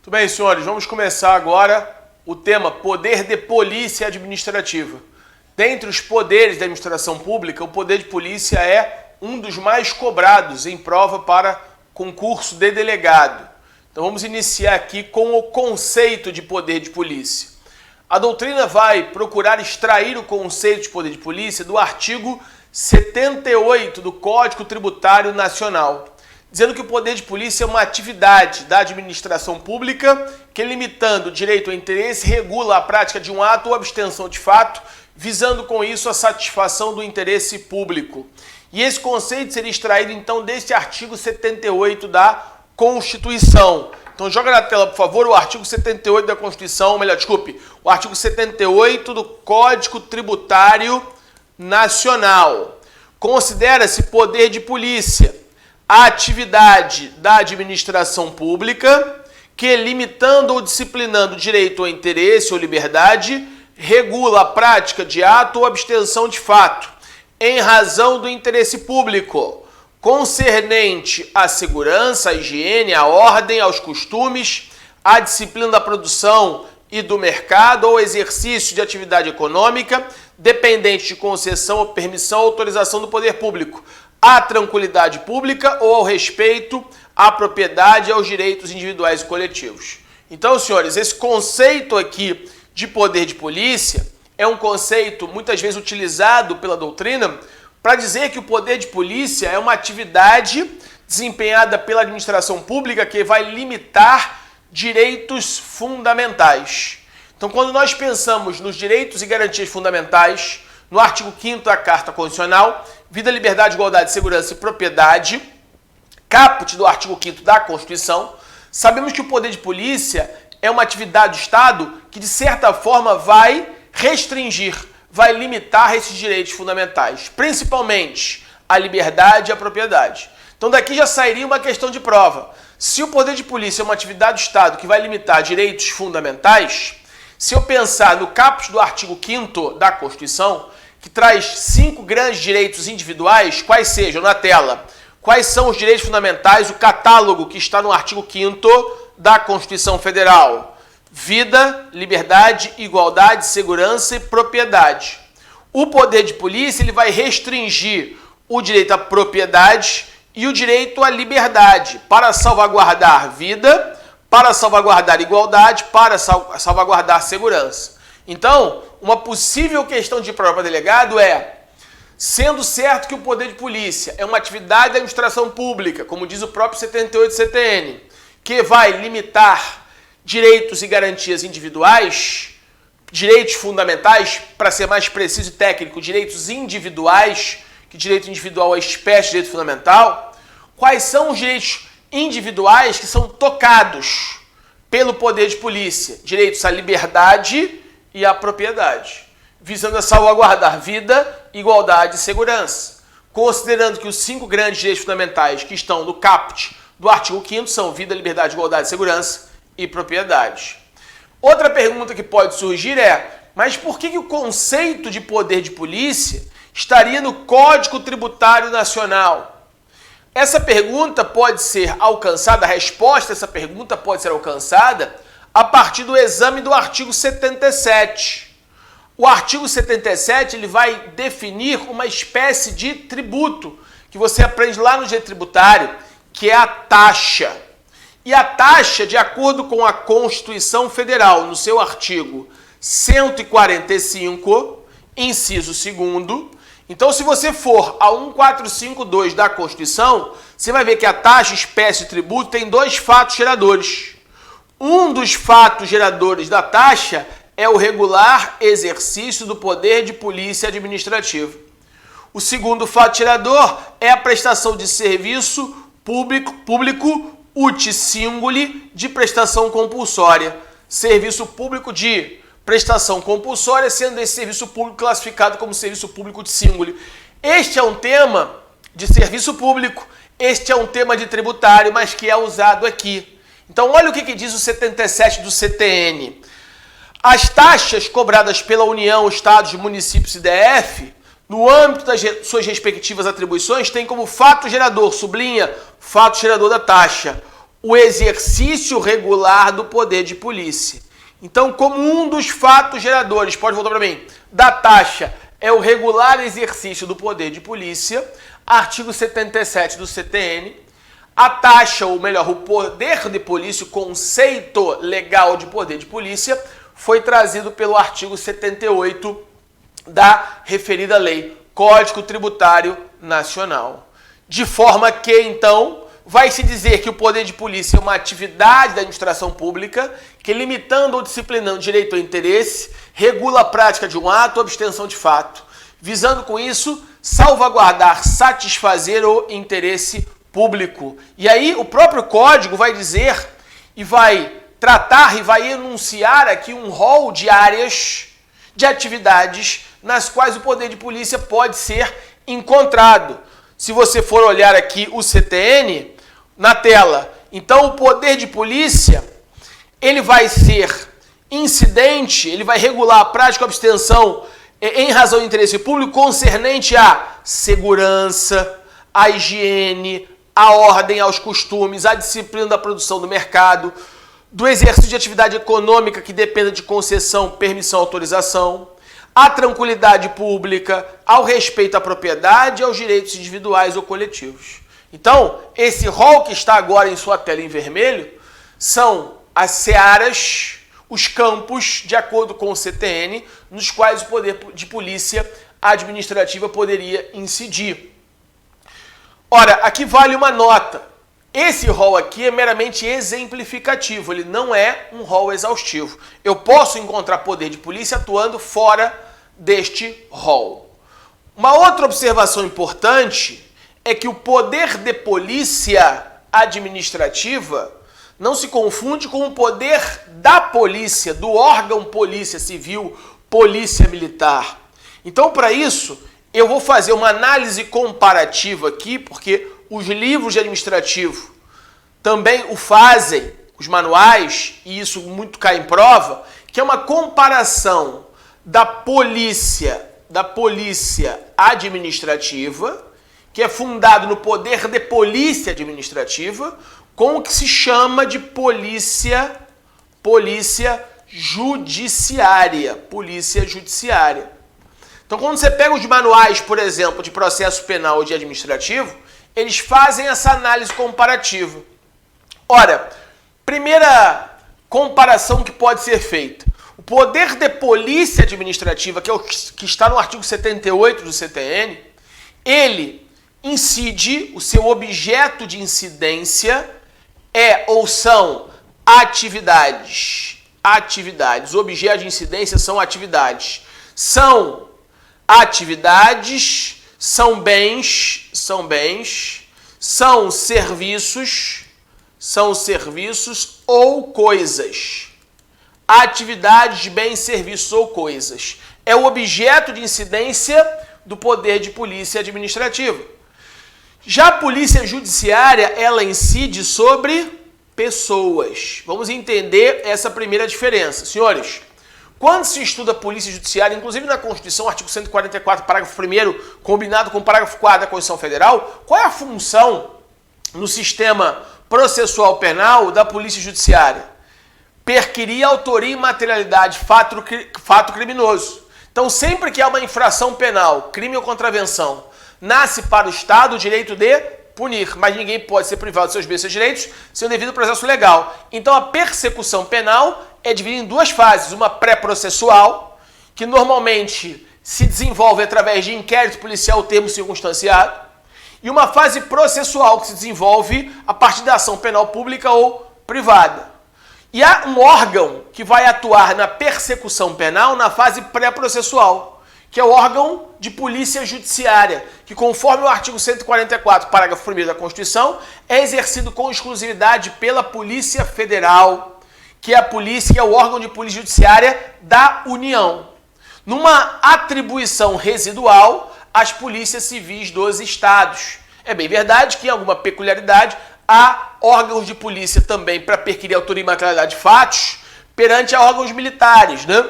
Muito bem, senhores, vamos começar agora o tema Poder de Polícia Administrativa. Dentre os poderes da administração pública, o poder de polícia é um dos mais cobrados em prova para concurso de delegado. Então vamos iniciar aqui com o conceito de poder de polícia. A doutrina vai procurar extrair o conceito de poder de polícia do artigo 78 do Código Tributário Nacional, dizendo que o poder de polícia é uma atividade da administração pública que, limitando o direito ao interesse, regula a prática de um ato ou abstenção de fato, visando com isso a satisfação do interesse público. E esse conceito seria extraído, então, deste artigo 78 da Constituição. Então, joga na tela, por favor, o artigo 78 da Constituição, ou melhor, desculpe, o artigo 78 do Código Tributário Nacional. Considera-se poder de polícia a atividade da administração pública que, limitando ou disciplinando o direito ao interesse ou liberdade, regula a prática de ato ou abstenção de fato, em razão do interesse público, concernente à segurança, à higiene, à ordem, aos costumes, à disciplina da produção e do mercado ou exercício de atividade econômica, dependente de concessão ou permissão ou autorização do poder público, à tranquilidade pública ou ao respeito à propriedade e aos direitos individuais e coletivos. Então, senhores, esse conceito aqui de poder de polícia é um conceito muitas vezes utilizado pela doutrina para dizer que o poder de polícia é uma atividade desempenhada pela administração pública que vai limitar direitos fundamentais. Então, quando nós pensamos nos direitos e garantias fundamentais, no artigo 5º da Carta Constitucional, vida, liberdade, igualdade, segurança e propriedade, caput do artigo 5º da Constituição, sabemos que o poder de polícia é uma atividade do Estado que, de certa forma, vai restringir, vai limitar esses direitos fundamentais, principalmente a liberdade e a propriedade. Então, daqui já sairia uma questão de prova. Se o poder de polícia é uma atividade do Estado que vai limitar direitos fundamentais, se eu pensar no caput do artigo 5º da Constituição, que traz 5 grandes direitos individuais, quais sejam, na tela, quais são os direitos fundamentais, o catálogo que está no artigo 5º da Constituição Federal: vida, liberdade, igualdade, segurança e propriedade. O poder de polícia ele vai restringir o direito à propriedade e o direito à liberdade para salvaguardar vida, para salvaguardar igualdade, para salvaguardar segurança. Então, uma possível questão de prova para delegado é: sendo certo que o poder de polícia é uma atividade da administração pública, como diz o próprio 78 CTN, que vai limitar direitos e garantias individuais, direitos fundamentais, para ser mais preciso e técnico, direitos individuais, que direito individual é espécie de direito fundamental, quais são os direitos individuais que são tocados pelo poder de polícia? Direitos à liberdade e à propriedade, visando a salvaguardar vida, igualdade e segurança, considerando que os 5 grandes direitos fundamentais que estão no caput do artigo 5º são vida, liberdade, igualdade, segurança e propriedade. Outra pergunta que pode surgir é: mas por que o conceito de poder de polícia estaria no Código Tributário Nacional? Essa pergunta pode ser alcançada, a resposta a essa pergunta pode ser alcançada a partir do exame do artigo 77. O artigo 77 ele vai definir uma espécie de tributo que você aprende lá no direito tributário, que é a taxa. E a taxa, de acordo com a Constituição Federal, no seu artigo 145, inciso 2º, então, se você for a 1452 da Constituição, você vai ver que a taxa, espécie de tributo, tem 2 fatos geradores. Um dos fatos geradores da taxa é o regular exercício do poder de polícia administrativa. O segundo fato gerador é a prestação de serviço público uti singuli de prestação compulsória. Serviço público de prestação compulsória, sendo esse serviço público classificado como serviço público de singuli. Este é um tema de serviço público, este é um tema de tributário, mas que é usado aqui. Então, olha o que diz o 77 do CTN. As taxas cobradas pela União, Estados, Municípios e DF, no âmbito das suas respectivas atribuições, têm como fato gerador, sublinha, fato gerador da taxa, o exercício regular do poder de polícia. Então, como um dos fatos geradores, pode voltar para mim, da taxa é o regular exercício do poder de polícia, artigo 77 do CTN, a taxa, ou melhor, o poder de polícia, o conceito legal de poder de polícia, foi trazido pelo artigo 78 da referida lei, Código Tributário Nacional. De forma que, então, vai se dizer que o poder de polícia é uma atividade da administração pública que, limitando ou disciplinando direito ou interesse, regula a prática de um ato ou abstenção de fato, visando com isso salvaguardar, satisfazer o interesse público. E aí o próprio código vai dizer e vai tratar e vai enunciar aqui um rol de áreas de atividades nas quais o poder de polícia pode ser encontrado. Se você for olhar aqui o CTN na tela, então o poder de polícia, ele vai ser incidente, ele vai regular a prática ou abstenção em razão do interesse público concernente à segurança, à higiene, à ordem, aos costumes, à disciplina da produção do mercado, do exercício de atividade econômica que dependa de concessão, permissão, autorização, à tranquilidade pública, ao respeito à propriedade e aos direitos individuais ou coletivos. Então, esse rol que está agora em sua tela em vermelho são as searas, os campos, de acordo com o CTN, nos quais o poder de polícia administrativa poderia incidir. Ora, aqui vale uma nota. Esse rol aqui é meramente exemplificativo, ele não é um rol exaustivo. Eu posso encontrar poder de polícia atuando fora deste rol. Uma outra observação importante é que o poder de polícia administrativa não se confunde com o poder da polícia, do órgão polícia civil, polícia militar. Então, para isso, eu vou fazer uma análise comparativa aqui, porque os livros de administrativo também o fazem, os manuais, e isso muito cai em prova, que é uma comparação da polícia administrativa, que é fundado no poder de polícia administrativa, com o que se chama de polícia judiciária. Polícia judiciária. Então, quando você pega os manuais, por exemplo, de processo penal ou de administrativo, eles fazem essa análise comparativa. Ora, primeira comparação que pode ser feita. O poder de polícia administrativa, que é o que está no artigo 78 do CTN, ele incide, o seu objeto de incidência é ou são atividades. Atividades. O objeto de incidência são atividades. São atividades, são bens, são serviços ou coisas. Atividades, bens, serviços ou coisas. É o objeto de incidência do poder de polícia administrativa. Já a polícia judiciária, ela incide sobre pessoas. Vamos entender essa primeira diferença. Senhores, quando se estuda a polícia judiciária, inclusive na Constituição, artigo 144, parágrafo 1º, combinado com o parágrafo 4º da Constituição Federal, qual é a função no sistema processual penal da polícia judiciária? Perquirir autoria e materialidade, fato criminoso. Então, sempre que há uma infração penal, crime ou contravenção, nasce para o Estado o direito de punir, mas ninguém pode ser privado de seus bens e seus direitos sem o devido processo legal. Então, a persecução penal é dividida em duas fases. Uma pré-processual, que normalmente se desenvolve através de inquérito policial, termo circunstanciado, e uma fase processual, que se desenvolve a partir da ação penal pública ou privada. E há um órgão que vai atuar na persecução penal na fase pré-processual, que é o órgão de polícia judiciária, que conforme o artigo 144, parágrafo 1º da Constituição, é exercido com exclusividade pela Polícia Federal, que é o órgão de polícia judiciária da União, numa atribuição residual às polícias civis dos estados. É bem verdade que, em alguma peculiaridade, há órgãos de polícia também para perquirir autoria e materialidade de fatos perante a órgãos militares, né?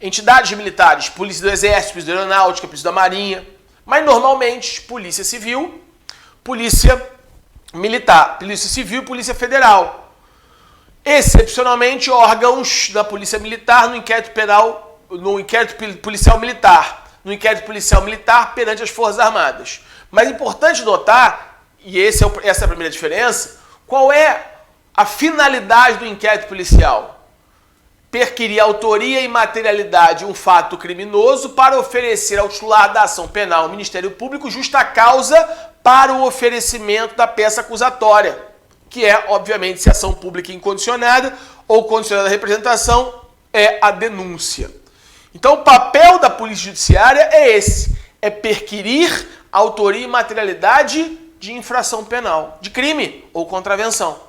Entidades militares, polícia do Exército, polícia da Aeronáutica, polícia da Marinha, mas normalmente polícia civil, polícia militar, polícia civil e polícia federal. excepcionalmente, órgãos da Polícia Militar no inquérito penal, no inquérito policial militar, perante as Forças Armadas. Mas é importante notar, e essa é a primeira diferença, qual é a finalidade do inquérito policial? Perquirir a autoria e materialidade de um fato criminoso para oferecer ao titular da ação penal, ao Ministério Público, justa causa para o oferecimento da peça acusatória, que é, obviamente, se a ação pública incondicionada ou condicionada à representação é a denúncia. Então, o papel da Polícia Judiciária é esse, é perquirir a autoria e materialidade de infração penal, de crime ou contravenção.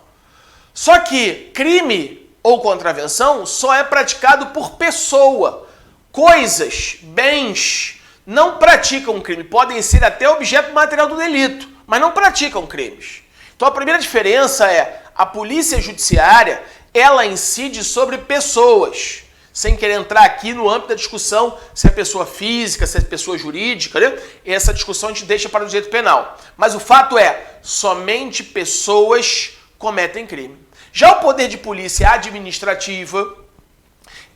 Só que crime ou contravenção só é praticado por pessoa. Coisas, bens, não praticam crime. Podem ser até objeto material do delito, mas não praticam crimes. Então a primeira diferença é a Polícia Judiciária, ela incide sobre pessoas. Sem querer entrar aqui no âmbito da discussão se é pessoa física, se é pessoa jurídica, né? Essa discussão a gente deixa para o direito penal. Mas o fato é, somente pessoas cometem crime. Já o poder de polícia administrativa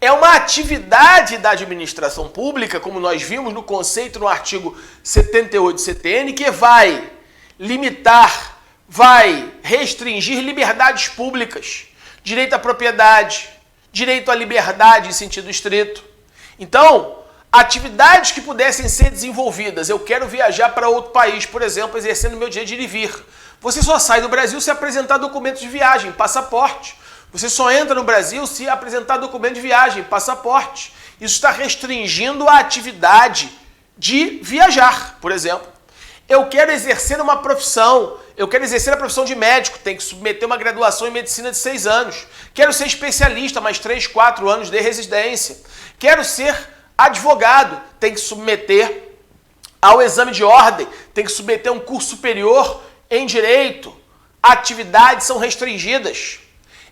é uma atividade da administração pública, como nós vimos no conceito no artigo 78 do CTN, que vai limitar, vai restringir liberdades públicas, direito à propriedade, direito à liberdade em sentido estrito. Então, atividades que pudessem ser desenvolvidas, eu quero viajar para outro país, por exemplo, exercendo meu direito de ir e vir. Você só sai do Brasil se apresentar documento de viagem, passaporte. Você só entra no Brasil se apresentar documento de viagem, passaporte. Isso está restringindo a atividade de viajar, por exemplo. Eu quero exercer uma profissão, eu quero exercer a profissão de médico, tem que submeter uma graduação em medicina de 6 anos. Quero ser especialista, mais 3, 4 anos de residência. Quero ser advogado, tem que submeter ao exame de ordem, tem que submeter a um curso superior em direito. Atividades são restringidas.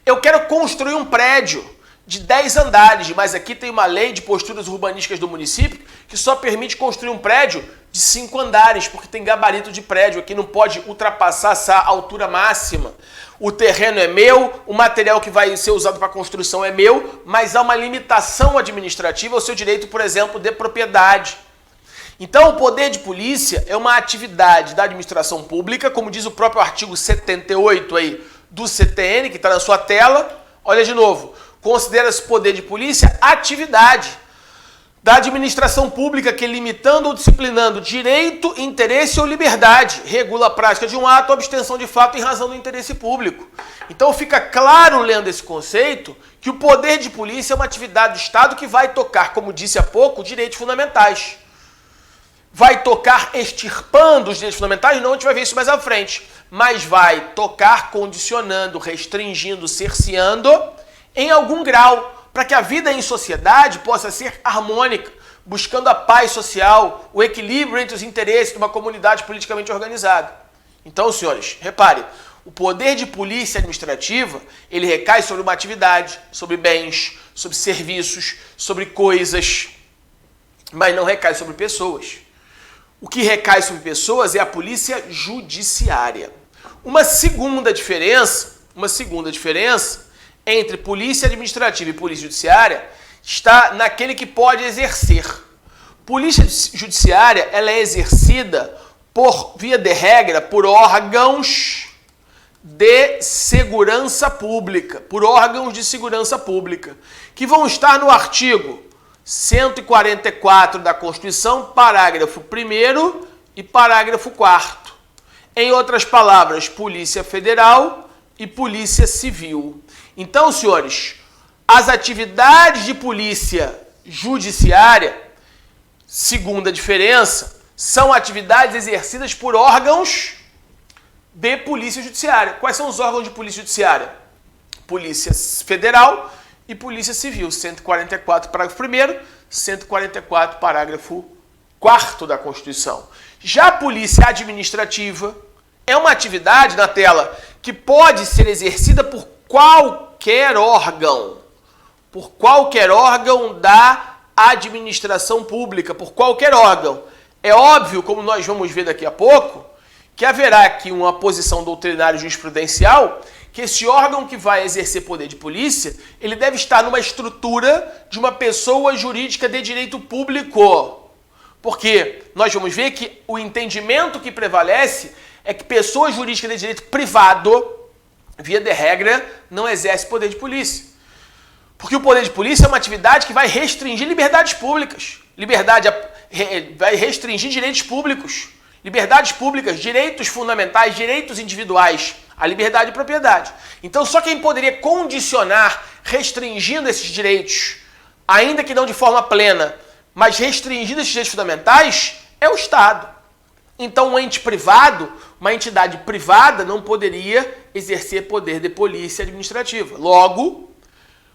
Eu quero construir um prédio de 10 andares, mas aqui tem uma lei de posturas urbanísticas do município que só permite construir um prédio de 5 andares, porque tem gabarito de prédio, aqui não pode ultrapassar essa altura máxima. O terreno é meu, o material que vai ser usado para a construção é meu, mas há uma limitação administrativa ao seu direito, por exemplo, de propriedade. Então, o poder de polícia é uma atividade da administração pública, como diz o próprio artigo 78 aí do CTN, que está na sua tela. Olha de novo, considera-se poder de polícia atividade da administração pública que, limitando ou disciplinando direito, interesse ou liberdade, regula a prática de um ato ou abstenção de fato em razão do interesse público. Então fica claro, lendo esse conceito, que o poder de polícia é uma atividade do Estado que vai tocar, como disse há pouco, direitos fundamentais. Vai tocar extirpando os direitos fundamentais? Não, a gente vai ver isso mais à frente. Mas vai tocar condicionando, restringindo, cerceando em algum grau, para que a vida em sociedade possa ser harmônica, buscando a paz social, o equilíbrio entre os interesses de uma comunidade politicamente organizada. Então, senhores, reparem, o poder de polícia administrativa, ele recai sobre uma atividade, sobre bens, sobre serviços, sobre coisas, mas não recai sobre pessoas. O que recai sobre pessoas é a polícia judiciária. Uma segunda diferença entre polícia administrativa e polícia judiciária está naquele que pode exercer. Polícia judiciária, ela é exercida por via de regra por órgãos de segurança pública, que vão estar no artigo 144 da Constituição, parágrafo 1º e parágrafo 4º. Em outras palavras, Polícia Federal e Polícia Civil. Então, senhores, as atividades de polícia judiciária, segunda diferença, são atividades exercidas por órgãos de polícia judiciária. Quais são os órgãos de polícia judiciária? Polícia Federal e Polícia Civil, 144, parágrafo 1º, 144, parágrafo 4º da Constituição. Já a polícia administrativa é uma atividade, na tela, que pode ser exercida por qualquer órgão da administração pública, por qualquer órgão. É óbvio, como nós vamos ver daqui a pouco, que haverá aqui uma posição doutrinária jurisprudencial que esse órgão que vai exercer poder de polícia, ele deve estar numa estrutura de uma pessoa jurídica de direito público. Porque nós vamos ver que o entendimento que prevalece é que pessoa jurídica de direito privado, via de regra, não exerce poder de polícia. Porque o poder de polícia é uma atividade que vai restringir liberdades públicas. Vai restringir direitos públicos. Liberdades públicas, direitos fundamentais, direitos individuais, a liberdade de propriedade. Então, só quem poderia condicionar, restringindo esses direitos, ainda que não de forma plena, mas restringindo esses direitos fundamentais, é o Estado. Então, um ente privado, uma entidade privada, não poderia exercer poder de polícia administrativa. Logo,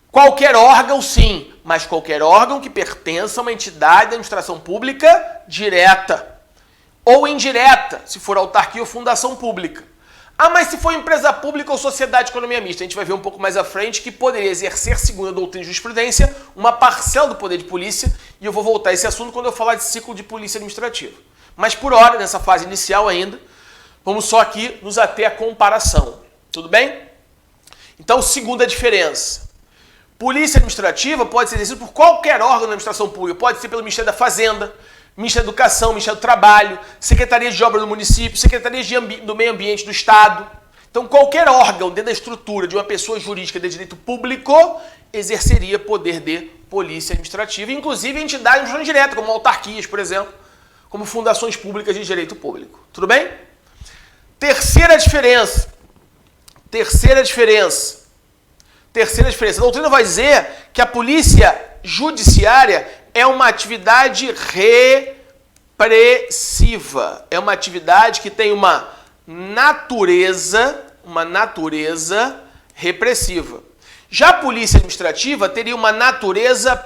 qualquer órgão, sim, mas qualquer órgão que pertença a uma entidade de administração pública direta ou indireta, se for autarquia ou fundação pública. Ah, mas se for empresa pública ou sociedade de economia mista, a gente vai ver um pouco mais à frente que poderia exercer, segundo a doutrina de jurisprudência, uma parcela do poder de polícia, e eu vou voltar a esse assunto quando eu falar de ciclo de polícia administrativa. Mas por hora, nessa fase inicial ainda, vamos só aqui nos ater à comparação. Tudo bem? Então, segunda diferença. Polícia administrativa pode ser exercida por qualquer órgão da administração pública. Pode ser pelo Ministério da Fazenda, Ministério da Educação, Ministério do Trabalho, Secretaria de Obra do município, Secretaria do Meio Ambiente do Estado. Então, qualquer órgão dentro da estrutura de uma pessoa jurídica de direito público exerceria poder de polícia administrativa, inclusive entidades de direta, como autarquias, por exemplo, como fundações públicas de direito público. Tudo bem? Terceira diferença. A doutrina vai dizer que a polícia judiciária é uma atividade repressiva. É uma atividade que tem uma natureza repressiva. Já a polícia administrativa teria uma natureza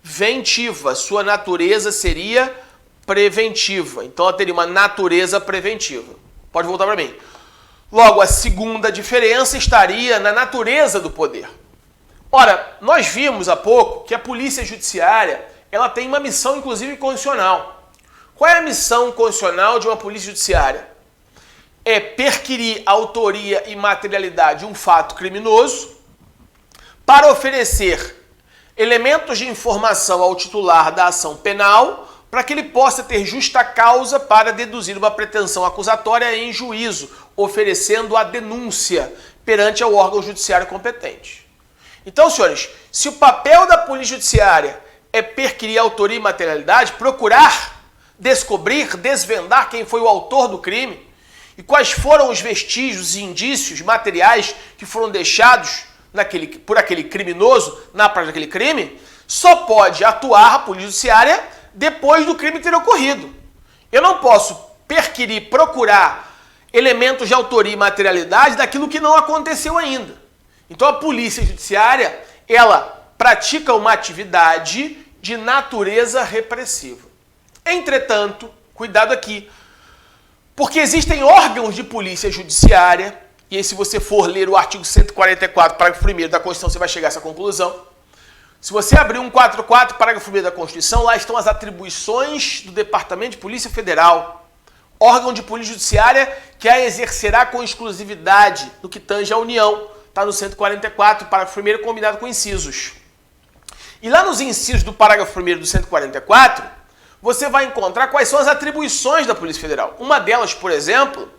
preventiva. Sua natureza seria preventiva. Então ela teria uma natureza preventiva. Pode voltar para mim. Logo, a segunda diferença estaria na natureza do poder. Ora, nós vimos há pouco que a polícia judiciária ela tem uma missão, inclusive, constitucional. Qual é a missão constitucional de uma polícia judiciária? É perquirir a autoria e materialidade de um fato criminoso para oferecer elementos de informação ao titular da ação penal para que ele possa ter justa causa para deduzir uma pretensão acusatória em juízo, oferecendo a denúncia perante ao órgão judiciário competente. Então, senhores, se o papel da polícia judiciária é perquirir a autoria e materialidade, procurar, descobrir, desvendar quem foi o autor do crime e quais foram os vestígios e indícios materiais que foram deixados por aquele criminoso na prática daquele crime, só pode atuar a polícia judiciária depois do crime ter ocorrido. Eu não posso perquirir, procurar elementos de autoria e materialidade daquilo que não aconteceu ainda. Então a polícia judiciária, ela pratica uma atividade de natureza repressiva. Entretanto, cuidado aqui, porque existem órgãos de polícia judiciária, e aí se você for ler o artigo 144, parágrafo 1º da Constituição, você vai chegar a essa conclusão. Se você abrir 144, parágrafo 1º da Constituição, lá estão as atribuições do Departamento de Polícia Federal, órgão de polícia judiciária que a exercerá com exclusividade no que tange à União. Está no 144, parágrafo 1º, combinado com incisos. E lá nos incisos do parágrafo 1º do 144, você vai encontrar quais são as atribuições da Polícia Federal. Uma delas, por exemplo,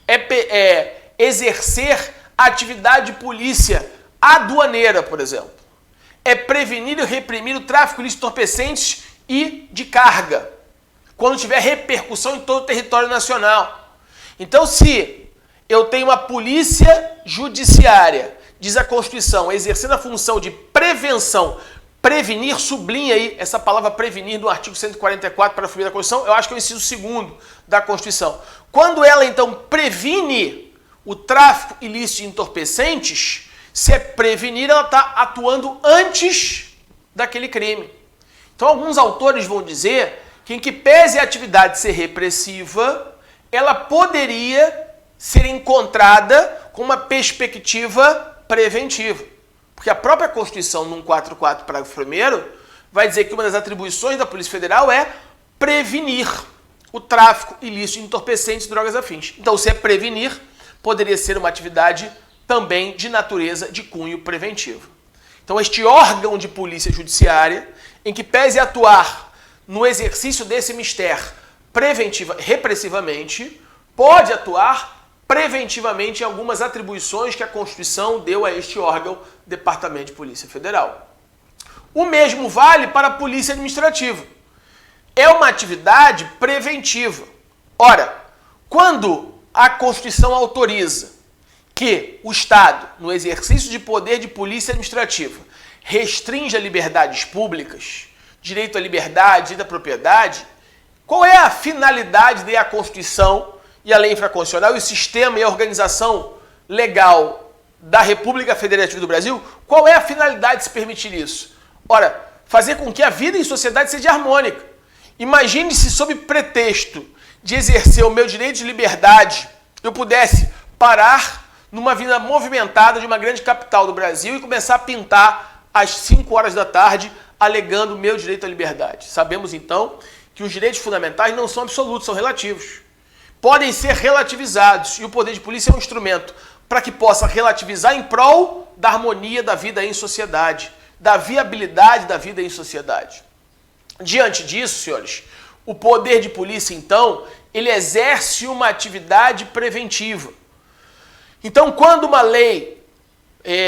é exercer a atividade de polícia aduaneira, por exemplo. É prevenir e reprimir o tráfico ilícito de entorpecentes e de carga, quando tiver repercussão em todo o território nacional. Então, se eu tenho uma polícia judiciária, diz a Constituição, exercendo a função de prevenção, prevenir, sublinha aí essa palavra prevenir no artigo 144 para a da Constituição, eu acho que é o inciso 2º da Constituição. Quando ela, então, previne o tráfico ilícito de entorpecentes, se é prevenir, ela está atuando antes daquele crime. Então, alguns autores vão dizer que, em que pese a atividade ser repressiva, ela poderia ser encontrada com uma perspectiva preventiva. Porque a própria Constituição, no 144, parágrafo 1º, vai dizer que uma das atribuições da Polícia Federal é prevenir o tráfico ilícito de entorpecentes e drogas afins. Então, se é prevenir, poderia ser uma atividade também de natureza de cunho preventivo. Então, este órgão de polícia judiciária, em que pese atuar no exercício desse mistério repressivamente, pode atuar preventivamente em algumas atribuições que a Constituição deu a este órgão, Departamento de Polícia Federal. O mesmo vale para a Polícia Administrativa. É uma atividade preventiva. Ora, quando a Constituição autoriza que o Estado, no exercício de poder de polícia administrativa, restringe liberdades públicas, direito à liberdade, direito à propriedade, qual é a finalidade da Constituição e a lei infraconstitucional e o sistema e a organização legal da República Federativa do Brasil? Qual é a finalidade de se permitir isso? Ora, fazer com que a vida em sociedade seja harmônica. Imagine se, sob pretexto de exercer o meu direito de liberdade, eu pudesse parar numa vida movimentada de uma grande capital do Brasil e começar a pintar às 5 horas da tarde, alegando o meu direito à liberdade. Sabemos, então, que os direitos fundamentais não são absolutos, são relativos. Podem ser relativizados e o poder de polícia é um instrumento para que possa relativizar em prol da harmonia da vida em sociedade, da viabilidade da vida em sociedade. Diante disso, senhores, o poder de polícia, então, ele exerce uma atividade preventiva. Então, quando uma lei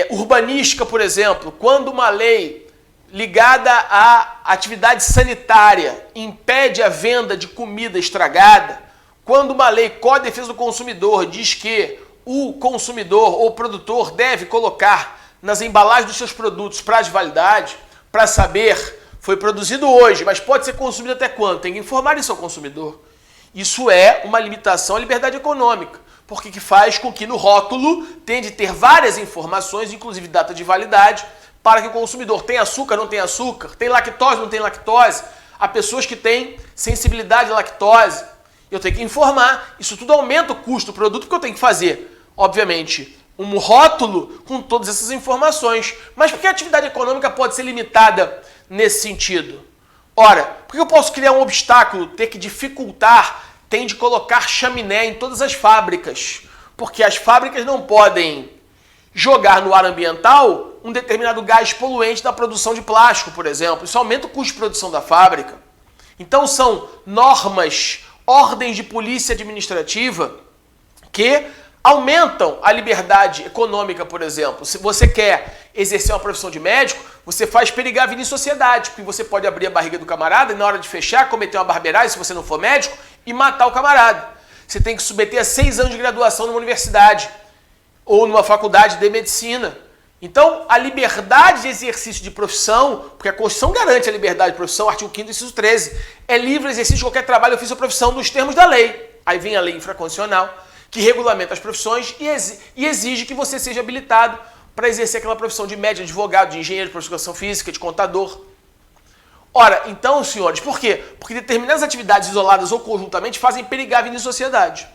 urbanística, por exemplo, quando uma lei ligada à atividade sanitária impede a venda de comida estragada, quando uma lei Código de Defesa do Consumidor diz que o consumidor ou produtor deve colocar nas embalagens dos seus produtos prazo de validade para saber foi produzido hoje, mas pode ser consumido até quando? Tem que informar isso ao consumidor. Isso é uma limitação à liberdade econômica, porque que faz com que no rótulo tenha de ter várias informações, inclusive data de validade, para que o consumidor tenha açúcar, não tem açúcar, tem lactose, não tem lactose. Há pessoas que têm sensibilidade à lactose. Eu tenho que informar. Isso tudo aumenta o custo do produto, porque eu tenho que fazer, obviamente, um rótulo com todas essas informações. Mas por que a atividade econômica pode ser limitada nesse sentido? Ora, porque eu posso criar um obstáculo, ter que dificultar, tem de colocar chaminé em todas as fábricas, porque as fábricas não podem jogar no ar ambiental um determinado gás poluente da produção de plástico, por exemplo. Isso aumenta o custo de produção da fábrica. Então são normas, ordens de polícia administrativa que aumentam a liberdade econômica, por exemplo. Se você quer exercer uma profissão de médico, você faz perigar a vida em sociedade, porque você pode abrir a barriga do camarada e na hora de fechar, cometer uma barbeiragem, se você não for médico, e matar o camarada. Você tem que submeter a 6 anos de graduação numa universidade ou numa faculdade de medicina. Então, a liberdade de exercício de profissão, porque a Constituição garante a liberdade de profissão, artigo 5º, inciso 13, é livre exercício de qualquer trabalho, ofício ou profissão nos termos da lei. Aí vem a lei infraconstitucional, que regulamenta as profissões e exige que você seja habilitado para exercer aquela profissão de médico, de advogado, de engenheiro, de profissão física, de contador. Ora, então, senhores, por quê? Porque determinadas atividades isoladas ou conjuntamente fazem perigar a vida em sociedade.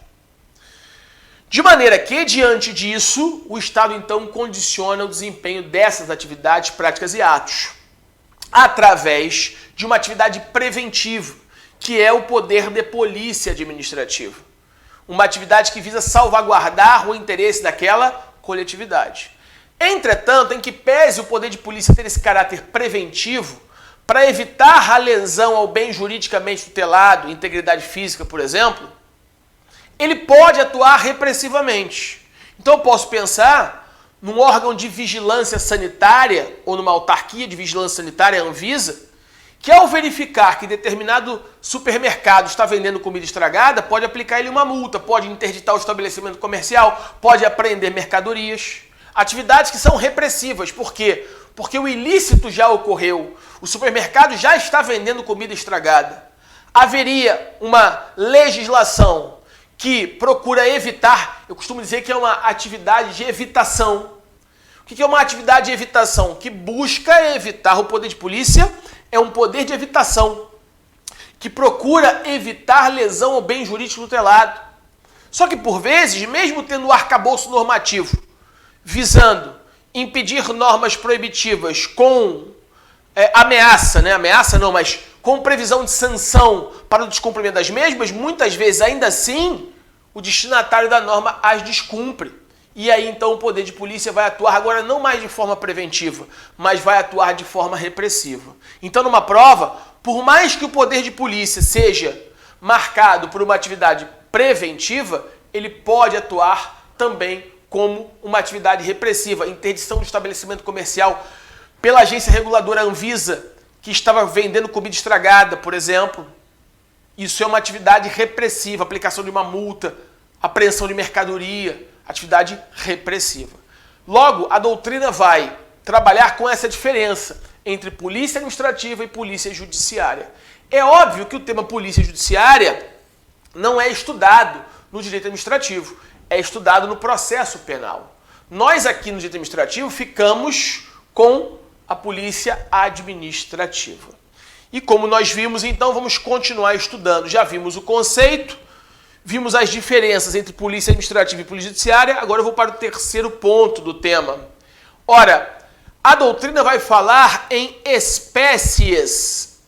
De maneira que, diante disso, o Estado, então, condiciona o desempenho dessas atividades, práticas e atos, através de uma atividade preventiva, que é o poder de polícia administrativa. Uma atividade que visa salvaguardar o interesse daquela coletividade. Entretanto, em que pese o poder de polícia ter esse caráter preventivo, para evitar a lesão ao bem juridicamente tutelado, integridade física, por exemplo, ele pode atuar repressivamente. Então eu posso pensar num órgão de vigilância sanitária ou numa autarquia de vigilância sanitária, Anvisa, que ao verificar que determinado supermercado está vendendo comida estragada, pode aplicar ele uma multa, pode interditar o estabelecimento comercial, pode apreender mercadorias. Atividades que são repressivas. Por quê? Porque o ilícito já ocorreu. O supermercado já está vendendo comida estragada. Haveria uma legislação que procura evitar, eu costumo dizer que é uma atividade de evitação. O que é uma atividade de evitação? Que busca evitar. O poder de polícia é um poder de evitação, que procura evitar lesão ao bem jurídico tutelado. Só que, por vezes, mesmo tendo o arcabouço normativo visando impedir normas proibitivas com ameaça, né? Ameaça não, mas com previsão de sanção para o descumprimento das mesmas, muitas vezes, ainda assim, o destinatário da norma as descumpre. E aí então o poder de polícia vai atuar agora não mais de forma preventiva, mas vai atuar de forma repressiva. Então numa prova, por mais que o poder de polícia seja marcado por uma atividade preventiva, ele pode atuar também como uma atividade repressiva. Interdição do estabelecimento comercial pela agência reguladora Anvisa, que estava vendendo comida estragada, por exemplo. Isso é uma atividade repressiva, aplicação de uma multa, apreensão de mercadoria, atividade repressiva. Logo, a doutrina vai trabalhar com essa diferença entre polícia administrativa e polícia judiciária. É óbvio que o tema polícia judiciária não é estudado no direito administrativo, é estudado no processo penal. Nós aqui no direito administrativo ficamos com a polícia administrativa. E como nós vimos, então, vamos continuar estudando. Já vimos o conceito, vimos as diferenças entre polícia administrativa e polícia judiciária, agora eu vou para o terceiro ponto do tema. Ora, a doutrina vai falar em espécies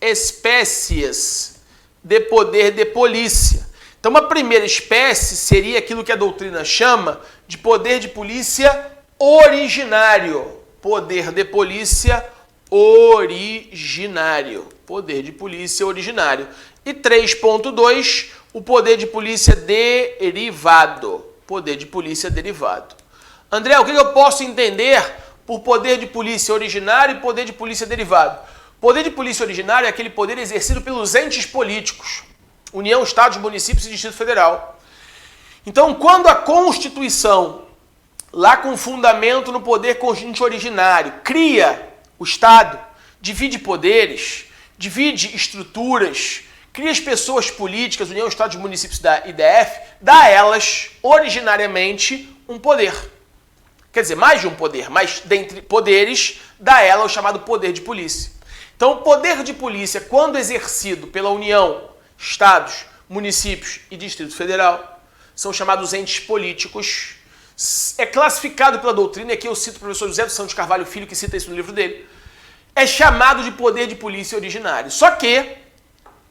de poder de polícia. Então, uma primeira espécie seria aquilo que a doutrina chama de poder de polícia originário. Poder de polícia originário. Poder de polícia originário. E 3.2, o poder de polícia derivado. Poder de polícia derivado. André, o que eu posso entender por poder de polícia originário e poder de polícia derivado? Poder de polícia originário é aquele poder exercido pelos entes políticos. União, Estados, municípios e Distrito Federal. Então, quando a Constituição, lá com fundamento no poder constituinte originário, cria o Estado, divide poderes, divide estruturas, cria as pessoas políticas, União, Estados, municípios e DF, dá a elas, originariamente, um poder. Quer dizer, mais de um poder, mas dentre poderes, dá a ela o chamado poder de polícia. Então, o poder de polícia, quando exercido pela União, Estados, municípios e Distrito Federal, são chamados entes políticos. É classificado pela doutrina, e aqui eu cito o professor José dos Santos Carvalho Filho, que cita isso no livro dele, é chamado de poder de polícia originário. Só que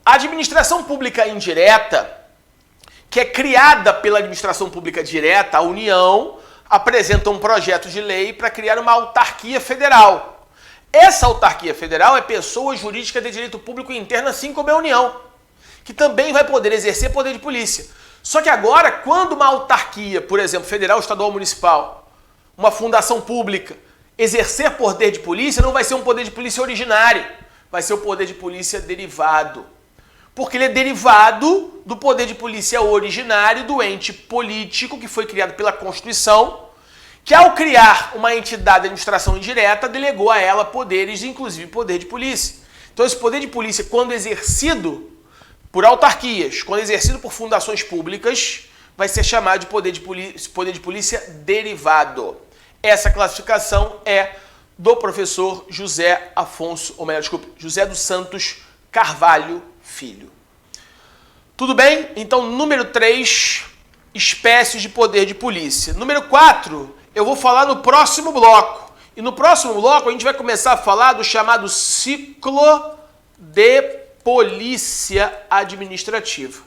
a administração pública indireta, que é criada pela administração pública direta, a União, apresenta um projeto de lei para criar uma autarquia federal. Essa autarquia federal é pessoa jurídica de direito público interno, assim como a União, que também vai poder exercer poder de polícia. Só que agora, quando uma autarquia, por exemplo, federal, estadual, municipal, uma fundação pública, exercer poder de polícia, não vai ser um poder de polícia originário, vai ser o poder de polícia derivado. Porque ele é derivado do poder de polícia originário do ente político que foi criado pela Constituição, que ao criar uma entidade de administração indireta, delegou a ela poderes, inclusive poder de polícia. Então esse poder de polícia, quando exercido por autarquias, quando exercido por fundações públicas, vai ser chamado de poder de polícia derivado. Essa classificação é do professor José dos Santos Carvalho Filho. Tudo bem? Então, número 3, espécies de poder de polícia. Número 4, eu vou falar no próximo bloco. E no próximo bloco a gente vai começar a falar do chamado ciclo de polícia administrativa.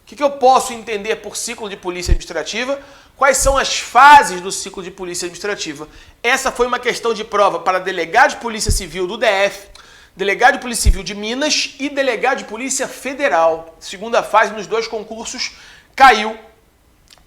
O que eu posso entender por ciclo de polícia administrativa? Quais são as fases do ciclo de polícia administrativa? Essa foi uma questão de prova para delegado de polícia civil do DF, delegado de polícia civil de Minas e delegado de polícia federal. Segunda fase nos dois concursos caiu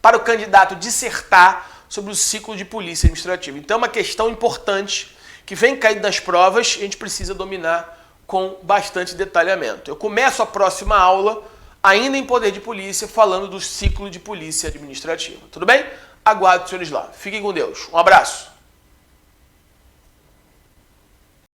para o candidato dissertar sobre o ciclo de polícia administrativa. Então é uma questão importante que vem caindo nas provas e a gente precisa dominar com bastante detalhamento. Eu começo a próxima aula, ainda em poder de polícia, falando do ciclo de polícia administrativa. Tudo bem? Aguardo os senhores lá. Fiquem com Deus. Um abraço.